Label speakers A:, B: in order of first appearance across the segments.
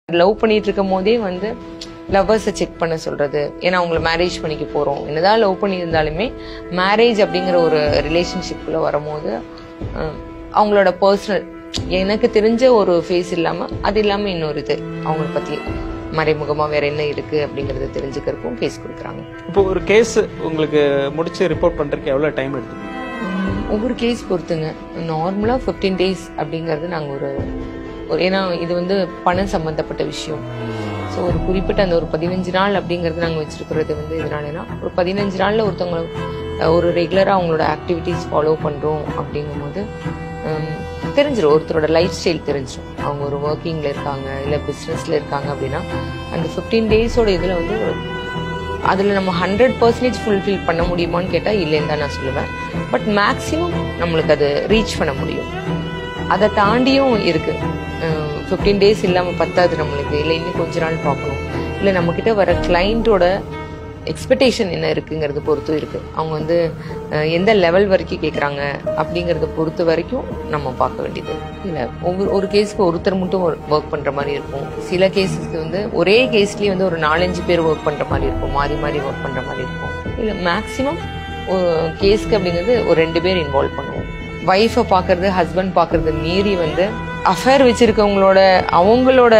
A: Love பண்ணிட்டு இருக்கும் போதே வந்து லவ்வர்ஸை செக் பண்ண சொல்றது. ஏன்னா அவங்கள மேரேஜ் பண்ணிக்க போறோம். என்னதான் லவ் பண்ணியிருந்தாலுமே மேரேஜ் அப்படிங்கிற ஒரு ரிலேஷன்ஷிப்குள்ள வரும்போது அவங்களோட பர்சனல் எனக்கு தெரிஞ்ச ஒரு ஃபேஸ் இல்லாம அது இல்லாம இன்னொரு இது அவங்கள பத்தி மறைமுகமா வேற என்ன இருக்கு அப்படிங்கறத தெரிஞ்சுக்கிறதுக்கும் கேஸ் கொடுக்குறாங்க.
B: இப்போ ஒரு கேஸ் உங்களுக்கு முடிச்சு ரிப்போர்ட் பண்றதுக்கு எவ்வளவு டைம் எடுத்துக்கணும்?
A: ஒவ்வொரு கேஸ் பொறுத்துங்க. நார்மலா 15 days அப்படிங்கறது நாங்க ஒரு ஏன்னா இது வந்து பணம் சம்பந்தப்பட்ட விஷயம். ஸோ ஒரு குறிப்பிட்ட அந்த ஒரு 15 நாள் அப்படிங்கறது நாங்க வச்சிருக்கிறது வந்து இதனாலனா ஒரு 15 நாள்ல ஒருத்தவங்க ஒரு ரெகுலரா அவங்களோட ஆக்டிவிட்டிஸ் ஃபாலோ பண்றோம் அப்படிங்கும் போது தெரிஞ்சிடும். ஒருத்தரோட லைஃப் ஸ்டைல் தெரிஞ்சிடும். அவங்க ஒரு ஒர்க்கிங்ல இருக்காங்க இல்ல பிசினஸ்ல இருக்காங்க அப்படின்னா அந்த 15 days இதுல வந்து அதுல நம்ம 100% ஃபுல்ஃபில் பண்ண முடியுமான்னு கேட்டா இல்லைன்னு தான் நான் சொல்லுவேன். பட் மேக்சிமம் நம்மளுக்கு அது ரீச் பண்ண முடியும். அதை தாண்டியும் இருக்கு. 15 days இல்லாம பத்தாது நம்மளுக்கு. இல்லை இன்னும் கொஞ்ச நாள் பார்க்கணும். இல்லை நம்ம கிட்ட வர கிளைண்டோட எக்ஸ்பெக்டேஷன் என்ன இருக்குங்கிறது பொறுத்து இருக்கு. அவங்க வந்து எந்த லெவல் வரைக்கும் கேட்குறாங்க அப்படிங்கறத பொறுத்த வரைக்கும் நம்ம பார்க்க வேண்டியது. இல்லை ஒரு கேஸ்க்கு ஒருத்தர் மட்டும் ஒர்க் பண்ற மாதிரி இருக்கும். சில கேஸஸ்க்கு வந்து ஒரே கேஸ்லயே வந்து ஒரு 4-5 பேர் ஒர்க் பண்ற மாதிரி இருக்கும். மாறி மாறி ஒர்க் பண்ற மாதிரி இருக்கும். இல்லை மேக்சிமம் கேஸ்க்கு அப்படிங்கிறது ஒரு 2 பேர் இன்வால்வ் பண்ணுவோம். வைஃபை பாக்குறது ஹஸ்பண்ட் பாக்குறது மீறி வந்து அஃபேர் வச்சிருக்கவங்களோட அவங்களோட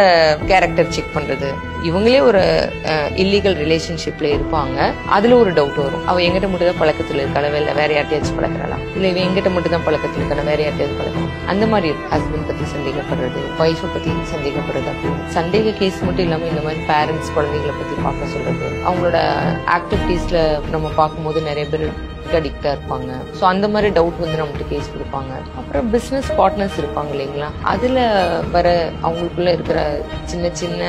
A: கேரக்டர் செக் பண்றது. இவங்களே ஒரு இல்லீகல் ரிலேஷன்ஷிப்ல இருப்பாங்க. அதுல ஒரு டவுட் வரும். அவ எங்கிட்ட மட்டும் தான் பழக்கத்துல இருக்காளா இல்ல வேற யார்ட்டையாச்சும் பழக்கிறாளா இல்ல இவ எங்கிட்ட மட்டும் தான் பழக்கத்துல இருக்காளா வேற யார்ட்டையாவது பழக்கம் அந்த மாதிரி ஹஸ்பண்ட் பத்தி சந்தேகப்படுறது வைஃபை பத்தி சந்தேகப்படுறது. அப்படி சந்தேக கேஸ் மட்டும் இல்லாம இந்த மாதிரி பேரண்ட்ஸ் குழந்தைகளை பத்தி பார்க்க சொல்றது. அவங்களோட ஆக்டிவிட்டீஸ்ல நம்ம பார்க்கும்போது நிறைய பேர் அடிக்டா இருப்பாங்க. ஸோ அந்த மாதிரி டவுட் வந்து நம்மகிட்ட கேஸ் கொடுப்பாங்க. அப்புறம் பிசினஸ் பார்ட்னர்ஸ் இருப்பாங்க இல்லைங்களா, அதுல வர அவங்களுக்குள்ள இருக்கிற சின்ன சின்ன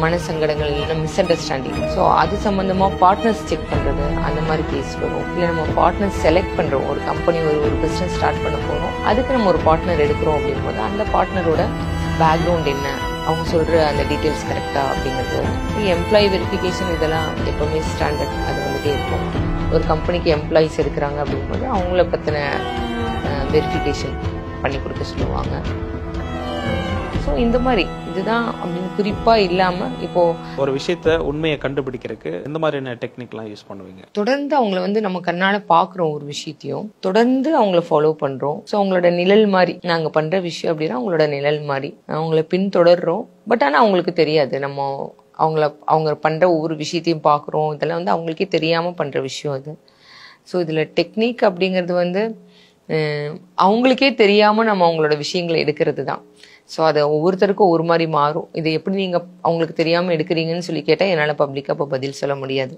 A: மனசங்கடங்கள் இல்லைன்னா மிஸ் அண்டர்ஸ்டாண்டிங். ஸோ அது சம்பந்தமா பார்ட்னர்ஸ் செக் பண்றது அந்த மாதிரி கேஸ் வரும். இல்லை நம்ம பார்ட்னர்ஸ் செலக்ட் பண்றோம். ஒரு கம்பெனி ஒரு பிசினஸ் ஸ்டார்ட் பண்ண போறோம், அதுக்கு நம்ம ஒரு பார்ட்னர் எடுக்கிறோம் அப்படின் போது அந்த பார்ட்னரோட பேக்ரவுண்ட் என்ன, அவங்க சொல்ற அந்த டீட்டெயில்ஸ் கரெக்டா அப்படிங்கிறது. எம்ப்ளாயி வெரிஃபிகேஷன் இதெல்லாம் எப்பவுமே ஸ்டாண்டர்ட் அது வந்துட்டே இருக்கும். ஒரு கம்பெனிக்கு எம்ப்ளாயிஸ் எடுக்கிறாங்க அப்படிங்கும்போது அவங்கள பத்தின வெரிஃபிகேஷன் பண்ணி கொடுக்க சொல்லுவாங்க. ஸோ இந்த மாதிரி இதுதான் அப்படின்னு குறிப்பா இல்லாம இப்போ
B: ஒரு விஷயத்த உண்மையை கண்டுபிடிக்கிறதுக்கு எந்த மாதிரியான டெக்னிக்லாம் யூஸ் பண்ணுவீங்க?
A: தொடர்ந்து அவங்கள வந்து நம்ம கண்ணால பாக்குறோம். ஒரு விஷயத்தையும் தொடர்ந்து அவங்கள ஃபாலோ பண்றோம். ஸோ அவங்களோட நிழல் மாதிரி நாங்க பண்ற விஷயம் அப்படின்னா அவங்களோட நிழல் மாதிரி அவங்கள பின்தொடர்றோம். பட் ஆனா அவங்களுக்கு தெரியாது நம்ம அவங்க பண்ற ஒவ்வொரு விஷயத்தையும் பாக்குறோம். இதெல்லாம் வந்து அவங்களுக்கே தெரியாம பண்ற விஷயம் அது. ஸோ இதுல டெக்னிக் அப்படிங்கிறது வந்து அவங்களுக்கே தெரியாம நம்ம அவங்களோட விஷயங்களை எடுக்கிறது தான். ஸோ அதை ஒவ்வொருத்தருக்கும் ஒரு மாதிரி மாறும். இதை எப்படி நீங்க அவங்களுக்கு தெரியாம எடுக்கிறீங்கன்னு சொல்லி கேட்டா என்னால பப்ளிக்கா இப்போ பதில் சொல்ல முடியாது.